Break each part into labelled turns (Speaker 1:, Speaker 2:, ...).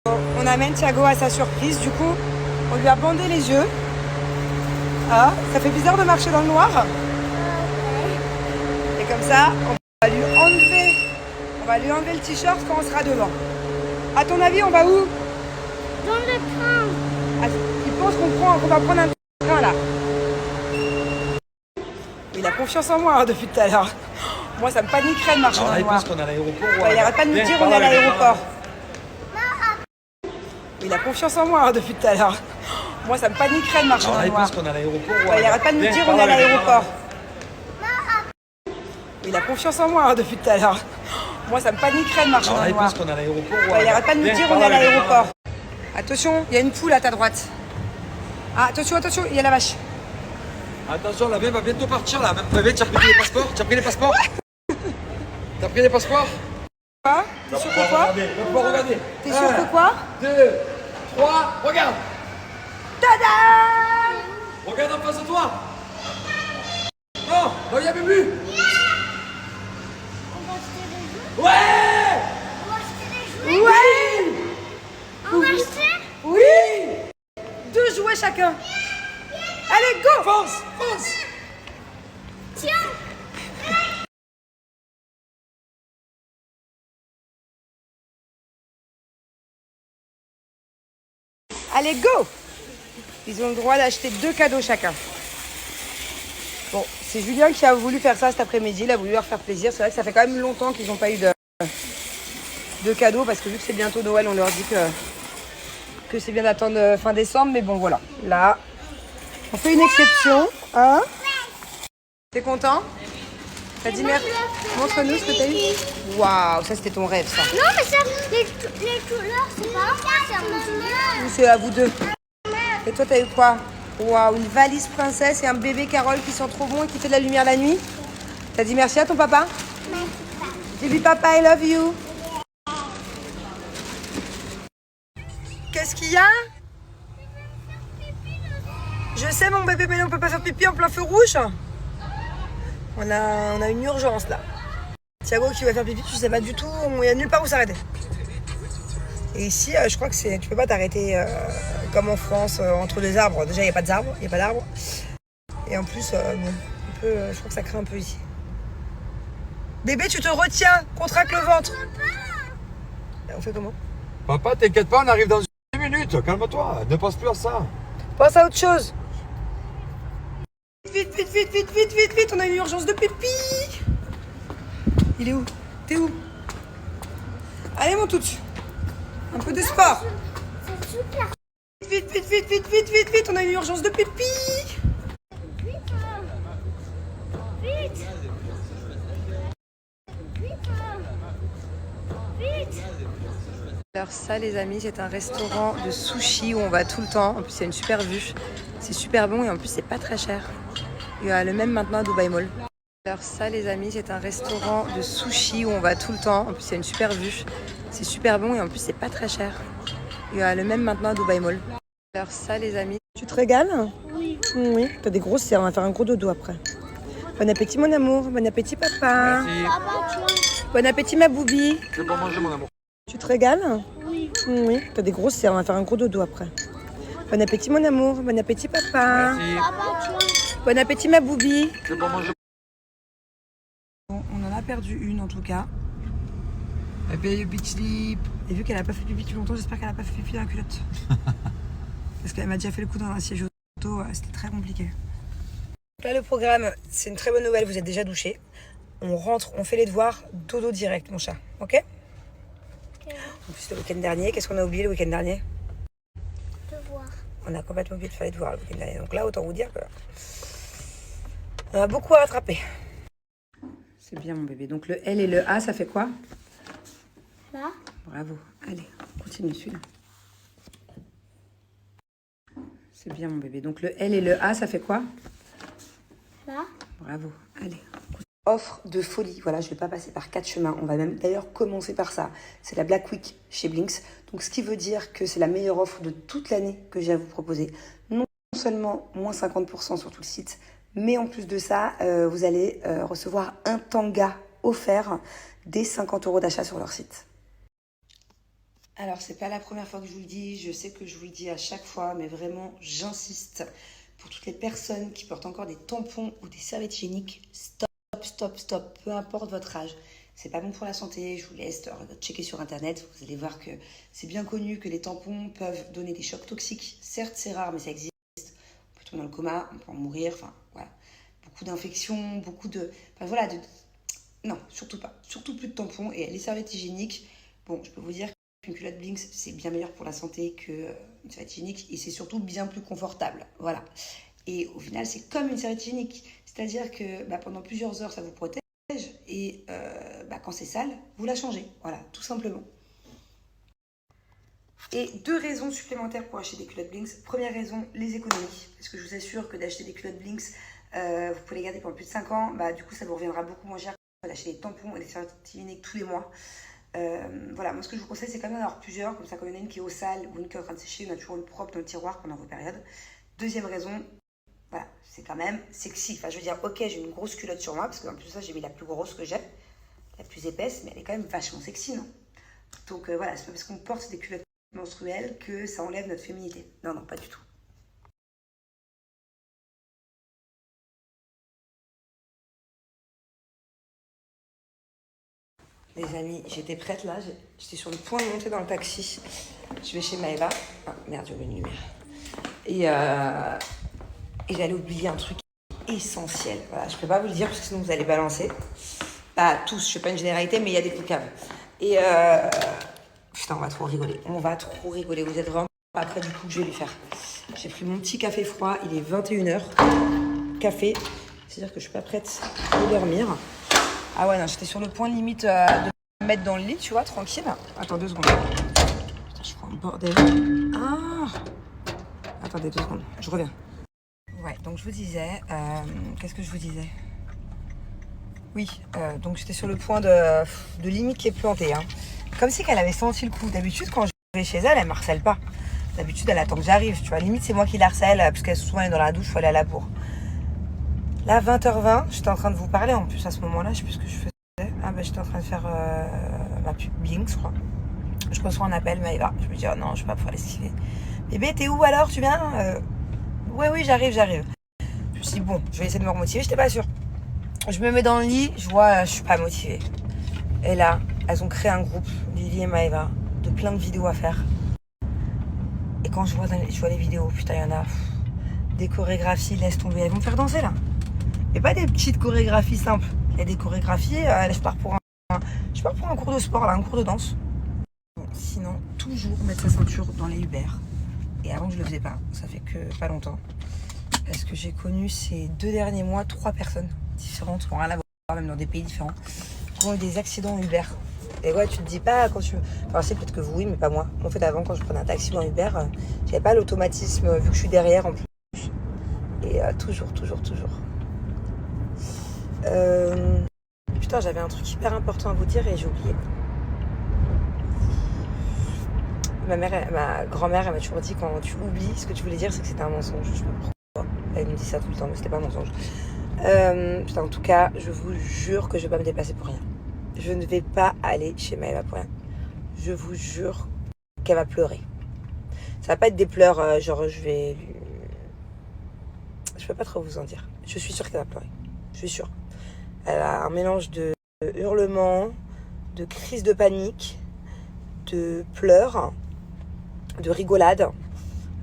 Speaker 1: On amène Thiago à sa surprise, du coup, on lui a bandé les yeux. Ah, ça fait bizarre de marcher dans le noir. Et comme ça, on va lui enlever le t-shirt quand on sera devant. À ton avis, on va où?
Speaker 2: Dans le train.
Speaker 1: Ah, il pense qu'on va prendre un train là. Il a confiance en moi depuis tout à l'heure. Moi, ça me paniquerait de marcher dans le noir.
Speaker 3: Il pense qu'on est à l'aéroport.
Speaker 1: Il arrête pas de nous dire on est à l'aéroport. Il a confiance en moi depuis tout à l'heure. Moi, ça me paniquerait de marcher dans le
Speaker 3: Il
Speaker 1: noir.
Speaker 3: pense qu'on est à l'aéroport.
Speaker 1: Il arrête pas de nous dire on est à l'aéroport. Il a confiance en moi depuis tout à l'heure. Moi, ça me paniquerait de marcher dans le
Speaker 3: Il
Speaker 1: noir.
Speaker 3: pense qu'on est à l'aéroport.
Speaker 1: Il arrête pas de nous dire on est à l'aéroport. Attention, il y a une poule à ta droite. Ah, attention, il y a la vache.
Speaker 3: Attention, la va bientôt partir là. Bébé, tu as pris les passeports? Tu as pris les passeports? T'as pris les passeports?
Speaker 1: Quoi? T'es sûr que quoi?
Speaker 3: Regardez.
Speaker 1: T'es sûr que quoi?
Speaker 3: 2, 3, regarde.
Speaker 1: Tada!
Speaker 3: Regarde en face de toi. Non, il y a Bubu.
Speaker 2: On va acheter des jeux.
Speaker 3: Ouais.
Speaker 2: On va acheter des jouets.
Speaker 1: Oui!
Speaker 2: On va acheter.
Speaker 1: Oui! 2 jouets chacun. Allez, go!
Speaker 3: Fonce.
Speaker 2: Tiens.
Speaker 1: Allez, go! Ils ont le droit d'acheter 2 cadeaux chacun. Bon, c'est Julien qui a voulu faire ça cet après-midi. Il a voulu leur faire plaisir. C'est vrai que ça fait quand même longtemps qu'ils n'ont pas eu de cadeaux parce que vu que c'est bientôt Noël, on leur dit que c'est bien d'attendre fin décembre. Mais bon, voilà. Là, on fait une exception. Hein? T'es content? T'as dit merci? Montre-nous ce que t'as eu. Waouh, ça c'était ton rêve, ça.
Speaker 2: Non, mais ça, les couleurs, c'est pas c'est à maman.
Speaker 1: Ou c'est à vous deux? Et toi, t'as eu quoi? Waouh, une valise princesse et un bébé Carole qui sent trop bon et qui fait de la lumière la nuit. T'as dit merci à ton papa? Dis-lui papa, I love you. Qu'est-ce qu'il y a? Je sais mon bébé, mais on peut pas faire pipi en plein feu rouge. On a une urgence là. Thiago qui va faire pipi, tu sais pas du tout, il n'y a nulle part où s'arrêter. Et ici, je crois que tu peux pas t'arrêter comme en France, entre les arbres. Déjà, il n'y a pas d'arbres, Et en plus, je crois que ça craint un peu ici. Bébé, tu te retiens, contracte le ventre. On fait comment?
Speaker 3: Papa, t'inquiète pas, on arrive dans 10 minutes. Calme-toi, ne pense plus à ça.
Speaker 1: Pense à autre chose. Vite, on a une urgence de pipi. Il est où? T'es où? Allez, mon touch. Un peu de sport.
Speaker 2: C'est super.
Speaker 1: Vite, on a une urgence de pipi.
Speaker 2: Vite. Vite.
Speaker 1: Alors ça les amis, c'est un restaurant de sushi où on va tout le temps. En plus c'est une super vue, c'est super bon et en plus c'est pas très cher. Il y a le même maintenant à Dubai Mall. Alors ça les amis, c'est un restaurant de sushi où on va tout le temps. En plus c'est une super vue, c'est super bon et en plus c'est pas très cher. Il y a le même maintenant à Dubai Mall. Alors ça les amis. Tu te régales?
Speaker 2: Oui.
Speaker 1: Oui, t'as des grosses serres, on va faire un gros dodo après. Bon appétit mon amour, bon appétit papa.
Speaker 3: Merci.
Speaker 2: Papa, tiens.
Speaker 1: Bon appétit ma boubie.
Speaker 3: Je vais pas manger mon amour.
Speaker 1: Tu te régales?
Speaker 2: Oui.
Speaker 1: Oui, t'as des grosses serres, on va faire un gros dodo après. Bon appétit mon amour, bon appétit papa.
Speaker 3: Merci.
Speaker 2: Papa, tiens.
Speaker 1: Bon appétit ma boubie.
Speaker 3: Je vais pas manger.
Speaker 1: Bon, on en a perdu une en tout cas. Et puis big sleep. Et vu qu'elle a pas fait pipi depuis longtemps, j'espère qu'elle a pas fait pipi dans la culotte. Parce qu'elle m'a déjà fait le coup dans un siège auto, c'était très compliqué. Donc là le programme, c'est une très bonne nouvelle, vous êtes déjà douché. On rentre, on fait les devoirs, dodo direct mon chat, ok? En plus le week-end dernier, qu'est-ce qu'on a oublié le week-end dernier?
Speaker 2: Devoir.
Speaker 1: On a complètement oublié de faire les devoirs le week-end dernier. Donc là, autant vous dire que on a beaucoup à rattraper. C'est bien mon bébé. Donc le L et le A, ça fait quoi?
Speaker 2: Là.
Speaker 1: Bravo. Allez, continue celui-là. C'est bien mon bébé. Donc le L et le A, ça fait quoi?
Speaker 2: Là.
Speaker 1: Bravo. Allez. Offre de folie. Voilà, je ne vais pas passer par 4 chemins. On va même d'ailleurs commencer par ça. C'est la Black Week chez Blinks. Donc ce qui veut dire que c'est la meilleure offre de toute l'année que j'ai à vous proposer. Non seulement moins 50% sur tout le site, mais en plus de ça, vous allez recevoir un tanga offert dès 50 € d'achat sur leur site. Alors, c'est pas la première fois que je vous le dis, je sais que je vous le dis à chaque fois, mais vraiment, j'insiste. Pour toutes les personnes qui portent encore des tampons ou des serviettes hygiéniques, stop, stop, stop, peu importe votre âge. C'est pas bon pour la santé, je vous laisse checker sur internet, vous allez voir que c'est bien connu que les tampons peuvent donner des chocs toxiques. Certes, c'est rare, mais ça existe. On peut tomber dans le coma, on peut en mourir, enfin, voilà. Beaucoup d'infections, beaucoup de... Enfin, voilà, non, surtout pas. Surtout plus de tampons. Et les serviettes hygiéniques, bon, je peux vous dire qu'une culotte Blinks, c'est bien meilleur pour la santé qu'une serviette hygiénique. Et c'est surtout bien plus confortable. Voilà. Et au final, c'est comme une serviette hygiénique. C'est-à-dire que pendant plusieurs heures, ça vous protège. Et quand c'est sale, vous la changez. Voilà, tout simplement. Et 2 raisons supplémentaires pour acheter des culottes Blinks. Première raison, les économies. Parce que je vous assure que d'acheter des culottes Blinks, vous pouvez les garder pendant plus de 5 ans. Du coup, ça vous reviendra beaucoup moins cher que d'acheter des tampons et des serviettes hygiéniques tous les mois. Voilà, moi ce que je vous conseille, c'est quand même d'en avoir plusieurs. Comme ça, quand il y en a une qui est au sale ou une qui est en train de sécher, on a toujours une propre dans le tiroir pendant vos périodes. Deuxième raison, voilà, c'est quand même sexy. Enfin, je veux dire, ok, j'ai une grosse culotte sur moi, parce qu'en plus de ça, j'ai mis la plus grosse que j'ai, la plus épaisse, mais elle est quand même vachement sexy, non? Donc voilà, c'est pas parce qu'on porte des culottes menstruelles que ça enlève notre féminité. Non, non, pas du tout. Les amis, j'étais prête là, j'étais sur le point de monter dans le taxi. Je vais chez Maëva. Ah merde, j'ai oublié une lumière. Et j'allais oublier un truc essentiel. Voilà, je peux pas vous le dire parce que sinon vous allez balancer. Pas tous, je fais pas une généralité, mais il y a des poucaves. Et putain, on va trop rigoler. On va trop rigoler. Vous êtes vraiment pas prêts du coup que je vais lui faire. J'ai pris mon petit café froid, il est 21h. Café, c'est-à-dire que je suis pas prête à dormir. Ah ouais, non, j'étais sur le point limite de me mettre dans le lit, tu vois, tranquille. Attends 2 secondes. Putain, je prends un bordel. Ah! Attendez 2 secondes, je reviens. Ouais, donc je vous disais... qu'est-ce que je vous disais? Oui, donc j'étais sur le point de limite les planter. Hein. Comme si qu'elle avait senti le coup. D'habitude, quand je vais chez elle, elle me harcèle pas. D'habitude, elle attend que j'arrive, tu vois. Limite, c'est moi qui la harcèle, parce qu'elle souvent est dans la douche, il faut aller à la bourre. Là, 20h20, j'étais en train de vous parler en plus à ce moment-là, je sais plus ce que je faisais. J'étais en train de faire ma pub Blinks, je crois. Je reçois un appel, Maëva. Je me dis, oh non, je vais pas pouvoir l'esquiver. Bébé, t'es où alors? Tu viens? Oui, j'arrive. Je me suis dit, bon, je vais essayer de me remotiver, j'étais pas sûre. Je me mets dans le lit, je vois, je suis pas motivée. Et là, elles ont créé un groupe, Lily et Maëva, de plein de vidéos à faire. Et quand je vois les vidéos, putain, il y en a des chorégraphies, laisse tomber. Elles vont me faire danser là. Et pas des petites chorégraphies simples. Il y a des chorégraphies, je pars pour un cours de sport, là, un cours de danse. Bon, sinon, toujours mettre sa ceinture dans les Uber. Et avant, je le faisais pas. Ça fait que pas longtemps. Parce que j'ai connu ces 2 derniers mois 3 personnes différentes, qui n'ont rien à voir, même dans des pays différents, qui ont eu des accidents Uber. Et ouais, tu te dis pas quand tu... Enfin, c'est peut-être que vous, oui, mais pas moi. En fait, avant, quand je prenais un taxi ou un Uber, j'avais pas l'automatisme, vu que je suis derrière en plus. Et toujours. Putain, j'avais un truc hyper important à vous dire et j'ai oublié. Ma grand-mère, elle m'a toujours dit, quand tu oublies ce que tu voulais dire, c'est que c'était un mensonge. Je sais pas pourquoi. Elle me dit ça tout le temps, mais c'était pas un mensonge. Putain, en tout cas, je vous jure que je vais pas me dépasser pour rien. Je ne vais pas aller chez Maëva pour rien. Je vous jure qu'elle va pleurer. Ça va pas être des pleurs, genre je peux pas trop vous en dire. Je suis sûre qu'elle va pleurer. Je suis sûre. Elle a un mélange de hurlements, de crises de panique, de pleurs, de rigolades.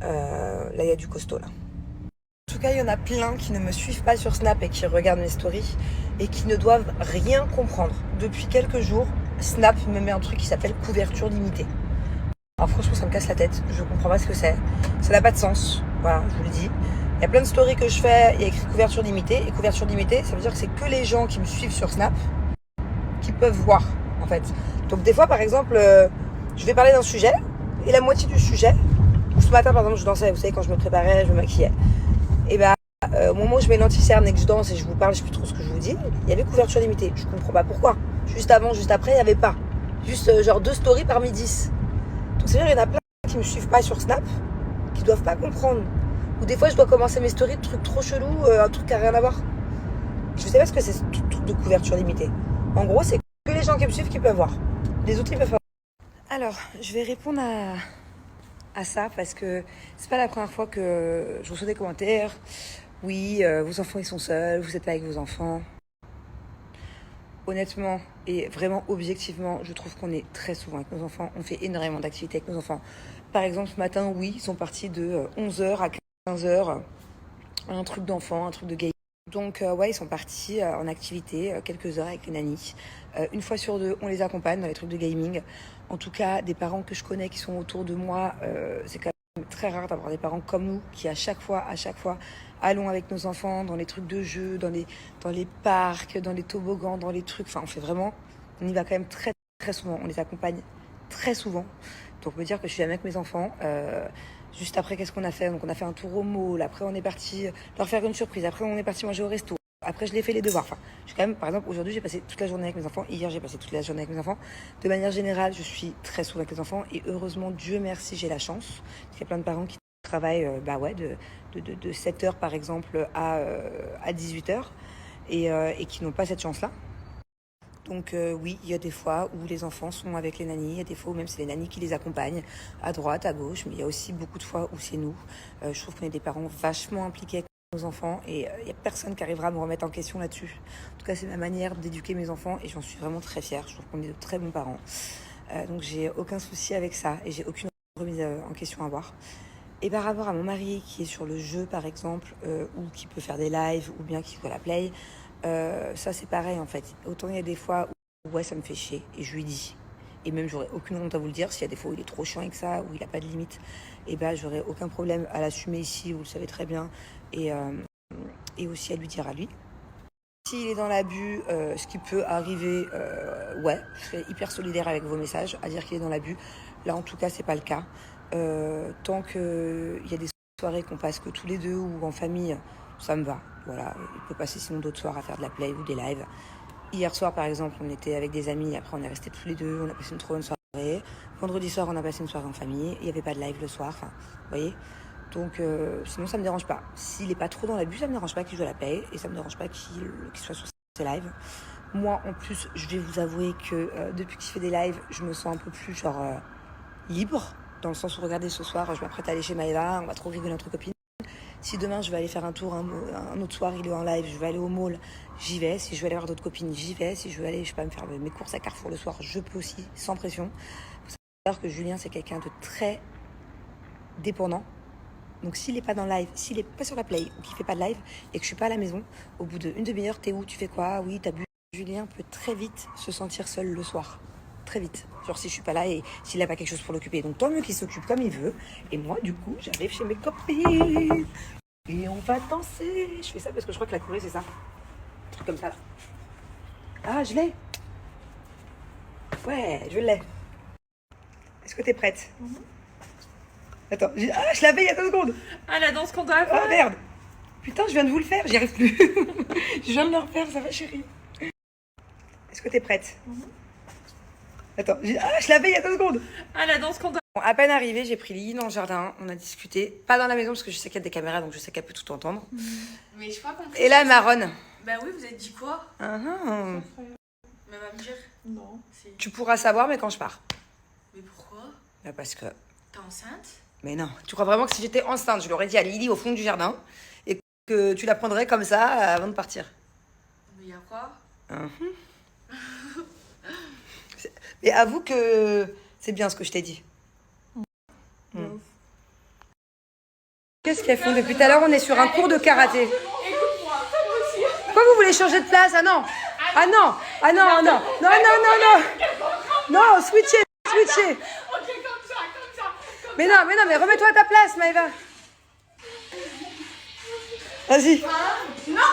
Speaker 1: Là, il y a du costaud, là. En tout cas, il y en a plein qui ne me suivent pas sur Snap et qui regardent mes stories et qui ne doivent rien comprendre. Depuis quelques jours, Snap me met un truc qui s'appelle couverture limitée. Alors franchement, ça me casse la tête. Je comprends pas ce que c'est. Ça n'a pas de sens. Voilà, je vous le dis. Il y a plein de stories que je fais, il y a écrit couverture limitée. Et couverture limitée, ça veut dire que c'est que les gens qui me suivent sur Snap qui peuvent voir, en fait. Donc des fois, par exemple, je vais parler d'un sujet et la moitié du sujet, ce matin, par exemple, je dansais, vous savez, quand je me préparais, je me maquillais. Et au moment où je mets l'anti-cerne et que je danse et je vous parle, je sais plus trop ce que je vous dis, il y avait couverture limitée. Je comprends pas pourquoi. Juste avant, juste après, il n'y avait pas. Juste genre 2 stories parmi 10. Donc c'est-à-dire, il y en a plein qui me suivent pas sur Snap, qui doivent pas comprendre. Ou des fois, je dois commencer mes stories de trucs trop chelous, un truc qui n'a rien à voir. Je sais pas ce que c'est ce truc de couverture limitée. En gros, c'est que les gens qui me suivent qui peuvent voir. Les autres, ils peuvent pas. Alors, je vais répondre à ça parce que c'est pas la première fois que je reçois des commentaires. Oui, vos enfants ils sont seuls, vous n'êtes pas avec vos enfants. Honnêtement et vraiment objectivement, je trouve qu'on est très souvent avec nos enfants. On fait énormément d'activités avec nos enfants. Par exemple, ce matin, oui, ils sont partis de 11h à 15h. Un truc d'enfant, un truc de gaming. Donc, ouais, ils sont partis en activité quelques heures avec les nannies. Une fois sur deux, on les accompagne dans les trucs de gaming. En tout cas, des parents que je connais qui sont autour de moi, c'est quand même très rare d'avoir des parents comme nous qui à chaque fois, allons avec nos enfants dans les trucs de jeu, dans les parcs, dans les toboggans, dans les trucs. Enfin, on y va quand même très, très souvent. On les accompagne très souvent. Donc, on peut dire que je suis jamais avec mes enfants. Juste après, qu'est-ce qu'on a fait? Donc, on a fait un tour au mall. Après, on est parti leur faire une surprise. Après, on est parti manger au resto. Après, je l'ai fait les devoirs. Enfin, je suis quand même, par exemple, aujourd'hui, j'ai passé toute la journée avec mes enfants. Hier, j'ai passé toute la journée avec mes enfants. De manière générale, je suis très souvent avec les enfants. Et heureusement, Dieu merci, j'ai la chance. Parce qu'il y a plein de parents qui travaillent de 7h, par exemple, à 18h. Et qui n'ont pas cette chance-là. Donc oui, il y a des fois où les enfants sont avec les nannies, il y a des fois où même c'est les nannies qui les accompagnent à droite, à gauche, mais il y a aussi beaucoup de fois où c'est nous. Je trouve qu'on est des parents vachement impliqués avec nos enfants et il n'y a personne qui arrivera à me remettre en question là-dessus. En tout cas, c'est ma manière d'éduquer mes enfants et j'en suis vraiment très fière. Je trouve qu'on est de très bons parents. Donc j'ai aucun souci avec ça et j'ai aucune remise en question à avoir. Et par rapport à mon mari qui est sur le jeu par exemple, ou qui peut faire des lives ou bien qui joue à la play, ça c'est pareil en fait. Autant il y a des fois où ouais ça me fait chier et je lui dis. Et même j'aurais aucune honte à vous le dire. S'il y a des fois où il est trop chiant avec ça, où il n'a pas de limite, et ben j'aurais aucun problème à l'assumer ici, vous le savez très bien. Et aussi à lui dire à lui. S'il est dans l'abus, ce qui peut arriver, ouais, je serais hyper solidaire avec vos messages, à dire qu'il est dans l'abus. Là en tout cas c'est pas le cas. Tant qu'il y a des soirées qu'on passe que tous les deux ou en famille, ça me va. Voilà, il peut passer sinon d'autres soirs à faire de la play ou des lives. Hier soir, par exemple, on était avec des amis, après on est restés tous les deux, on a passé une trop bonne soirée. Vendredi soir, on a passé une soirée en famille, il n'y avait pas de live le soir, enfin, vous voyez. Donc, sinon, ça me dérange pas. S'il n'est pas trop dans l'abus, ça me dérange pas qu'il joue à la play et ça me dérange pas qu'il soit sur ses lives. Moi, en plus, je vais vous avouer que depuis qu'il fait des lives, je me sens un peu plus, libre. Dans le sens où, regardez, ce soir, je m'apprête à aller chez Maëva, on va trop rigoler entre copines. Si demain je vais aller faire un tour, un autre soir, il est en live, je vais aller au mall, j'y vais. Si je veux aller voir d'autres copines, j'y vais. Si je veux aller, je sais pas, me faire mes courses à Carrefour le soir, je peux aussi, sans pression. Il faut savoir que Julien, c'est quelqu'un de très dépendant. Donc s'il n'est pas dans le live, s'il n'est pas sur la play ou qu'il ne fait pas de live et que je suis pas à la maison, au bout d'une demi-heure, t'es où? Tu fais quoi? Oui, t'as bu. Julien peut très vite se sentir seul le soir. Très vite. Genre si je suis pas là et s'il n'a pas quelque chose pour l'occuper. Donc tant mieux qu'il s'occupe comme il veut. Et moi, du coup, j'arrive chez mes copines. Et on va danser. Je fais ça parce que je crois que la Corée, c'est ça. Un truc comme ça, là. Ah, je l'ai. Ouais, je l'ai. Est-ce que t'es prête? Attends, je l'avais il y a 2 secondes.
Speaker 4: Ah, la danse qu'on doit faire.
Speaker 1: Ah, merde. Putain, je viens de vous le faire, j'y arrive plus. Je viens de le refaire, ça va, chérie. Est-ce que t'es prête? Attends, je l'avais il y a 2 secondes.
Speaker 4: Ah, la danse qu'on doit...
Speaker 1: Bon, à peine arrivée, j'ai pris Lily dans le jardin, on a discuté. Pas dans la maison parce que je sais qu'il y a des caméras, donc je sais qu'elle peut tout entendre.
Speaker 4: Mais je crois qu'on...
Speaker 1: Et là, elle marronne.
Speaker 4: Bah oui, vous avez dit quoi?
Speaker 1: Mais
Speaker 4: elle va me dire. Non.
Speaker 1: tu pourras savoir, mais quand je pars.
Speaker 4: Mais pourquoi?
Speaker 1: Bah parce que...
Speaker 4: T'es enceinte?
Speaker 1: Mais non, tu crois vraiment que si j'étais enceinte, je l'aurais dit à Lily au fond du jardin et que tu la prendrais comme ça avant de partir?
Speaker 4: Mais y a quoi?
Speaker 1: Mais avoue que c'est bien ce que je t'ai dit. Qu'est-ce qu'elles font depuis tout à l'heure? On est sur un cours de karaté.
Speaker 4: Écoute-moi, ça aussi.
Speaker 1: Pourquoi vous voulez changer de place? Ah non. Ah non. Ah non, non. Non, non, non, non. Non, switcher.
Speaker 4: Ok, comme ça.
Speaker 1: Mais non, mais remets-toi à ta place, Maëva. Vas-y.
Speaker 4: Non.